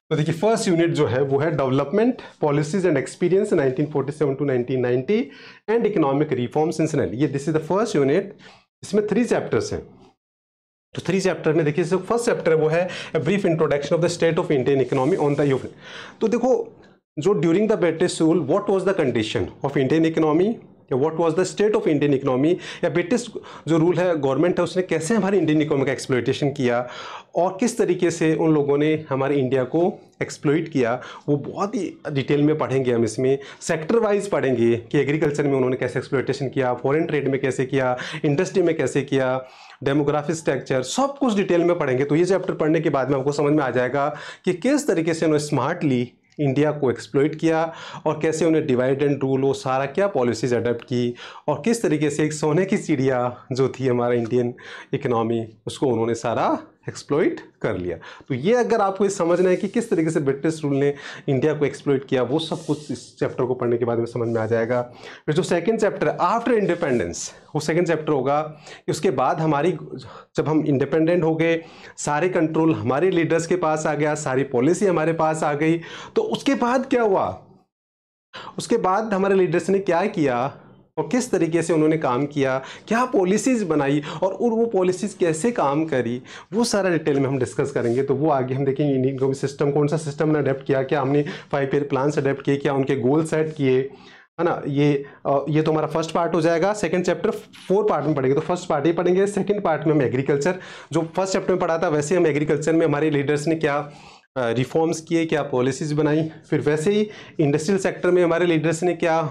तो देखिए first unit जो है वो है development policies and experience 1947 to 1990 and economic reforms in ये this is the first unit. इसमें 3 चैप्टर्स हैं। तो 3 चैप्टर में देखिए फर्स्ट चैप्टर वो है brief introduction of the state of Indian economy on the unit. तो देखो जो during the British rule what was the condition of Indian economy या what was the state of Indian economy, या British जो rule है government है उसने कैसे हमारे इंडियन इकोनॉमी का एक्सप्लॉइटेशन किया और किस तरीके से उन लोगों ने हमारे इंडिया को एक्सप्लॉइट किया, वो बहुत ही डिटेल में पढ़ेंगे हम। इसमें सेक्टर वाइज पढ़ेंगे कि एग्रीकल्चर में उन्होंने कैसे एक्सप्लॉइटेशन किया, फॉरेन ट्रेड में कैसे किया, इंडस्ट्री में कैसे किया, डेमोग्राफिक स्ट्रक्चर, सब कुछ डिटेल में पढ़ेंगे। तो ये चैप्टर पढ़ने के बाद में आपको समझ में आ जाएगा कि किस तरीके से उन्होंने स्मार्टली इंडिया को एक्सप्लॉइट किया और कैसे उन्हें डिवाइड एंड रूल वो सारा क्या पॉलिसीज अडॉप्ट की और किस तरीके से एक सोने की चिड़िया जो थी हमारा इंडियन इकोनॉमी उसको उन्होंने सारा एक्सप्लॉइट कर लिया। तो ये अगर आपको ये समझना है कि किस तरीके से ब्रिटिश रूल ने इंडिया को एक्सप्लॉइट किया, वो सब कुछ इस चैप्टर को पढ़ने के बाद में समझ में आ जाएगा। फिर जो सेकंड चैप्टर है आफ्टर इंडिपेंडेंस, वो सेकंड चैप्टर होगा कि उसके बाद हमारी जब हम इंडिपेंडेंट हो गए, सारे कंट्रोल हमारे लीडर्स के पास आ गया, सारी पॉलिसी हमारे पास आ गई, तो उसके बाद क्या हुआ, उसके बाद हमारे लीडर्स ने क्या किया और किस तरीके से उन्होंने काम किया, क्या पॉलिसीज बनाई और वो पॉलिसीज कैसे काम करी, वो सारा डिटेल में हम डिस्कस करेंगे। तो वो आगे हम देखेंगे इंडियन इकोनॉमिक सिस्टम, कौन सा सिस्टम ने अडेप्ट किया, क्या हमने 5 ईयर प्लान अडेप्ट किए, क्या उनके गोल सेट किए, है ना। ये तो हमारा फर्स्ट पार्ट हो जाएगा। सेकंड चैप्टर 4 पार्ट में पढ़ेंगे। तो फर्स्ट पार्ट ही पढ़ेंगे, सेकंड पार्ट में हम एग्रीकल्चर, जो फर्स्ट चैप्टर में पढ़ा था वैसे हम एग्रीकल्चर में हमारे लीडर्स ने क्या रिफॉर्म्स किए, क्या पॉलिसीज बनाई, फिर वैसे ही इंडस्ट्रियल सेक्टर में हमारे लीडर्स ने क्या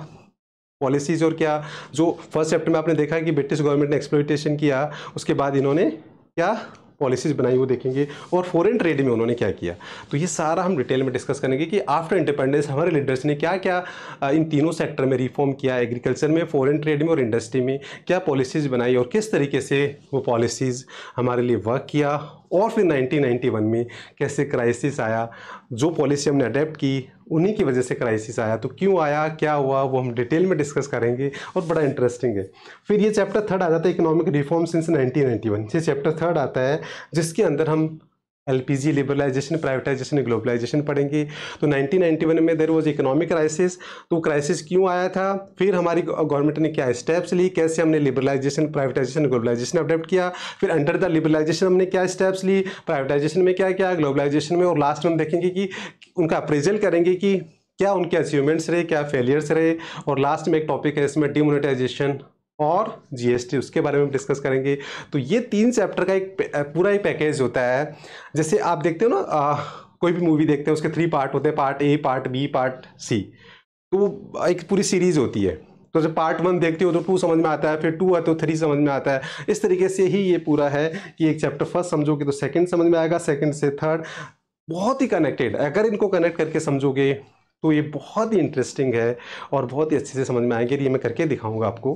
पॉलिसीज और क्या जो फर्स्ट चैप्टर में आपने देखा है कि ब्रिटिश गवर्नमेंट ने एक्सप्लॉइटेशन किया, उसके बाद इन्होंने क्या पॉलिसीज बनाई वो देखेंगे, और फॉरेन ट्रेड में उन्होंने क्या किया। तो ये सारा हम डिटेल में डिस्कस करेंगे कि आफ्टर इंडिपेंडेंस हमारे लीडर्स ने क्या क्या इन तीनों सेक्टर में रिफॉर्म किया, एग्रीकल्चर में, फॉरेन ट्रेड में और इंडस्ट्री में क्या पॉलिसीज बनाई और किस तरीके से वो पॉलिसीज़ हमारे लिए वर्क किया, और फिर 1991 में कैसे क्राइसिस आया, जो पॉलिसी हमने अडेप्ट की उन्हीं की वजह से क्राइसिस आया, तो क्यों आया, क्या हुआ, वो हम डिटेल में डिस्कस करेंगे और बड़ा इंटरेस्टिंग है। फिर ये चैप्टर 3 आ जाता है इकोनॉमिक रिफॉर्म सिंस 1991। ये चैप्टर 3 आता है जिसके अंदर हम एलपीजी लिबरलाइजेशन, प्राइवेटाइजेशन, ग्लोबलाइजेशन पढ़ेंगे। तो 1991 में देयर वाज इकोनॉमिक क्राइसिस, तो क्राइसिस क्यों आया था, फिर हमारी गवर्नमेंट ने क्या स्टेप्स ली, कैसे हमने लिबरलाइजेशन, प्राइवेटाइजेशन, ग्लोबलाइजेशन अडॉप्ट किया, फिर अंडर द लिबरलाइजेशन हमने क्या स्टेप्स ली, प्राइवेटाइजेशन में क्या क्या, ग्लोबलाइजेशन में, और लास्ट में हम देखेंगे कि उनका अप्रेजल करेंगे कि क्या उनके अचीवमेंट्स रहे, क्या फेलियर्स रहे, और लास्ट में एक टॉपिक है इसमें डिमोनेटाइजेशन और जीएसटी, उसके बारे में डिस्कस करेंगे। तो ये 3 चैप्टर का एक पूरा ही पैकेज होता है। जैसे आप देखते हो ना कोई भी मूवी देखते हैं उसके 3 पार्ट होते हैं, part A, part B, part C, तो एक पूरी सीरीज होती है। तो जब पार्ट 1 देखते हो तो 2 समझ में आता है, फिर 2 है तो 3 समझ में आता है। इस तरीके से ही ये पूरा है कि एक चैप्टर फर्स्ट समझोगे तो सेकंड समझ में आएगा, सेकंड से थर्ड, बहुत ही कनेक्टेड। अगर इनको कनेक्ट करके समझोगे तो ये बहुत ही इंटरेस्टिंग है और बहुत ही अच्छे से समझ में आएंगे। ये मैं करके दिखाऊंगा आपको।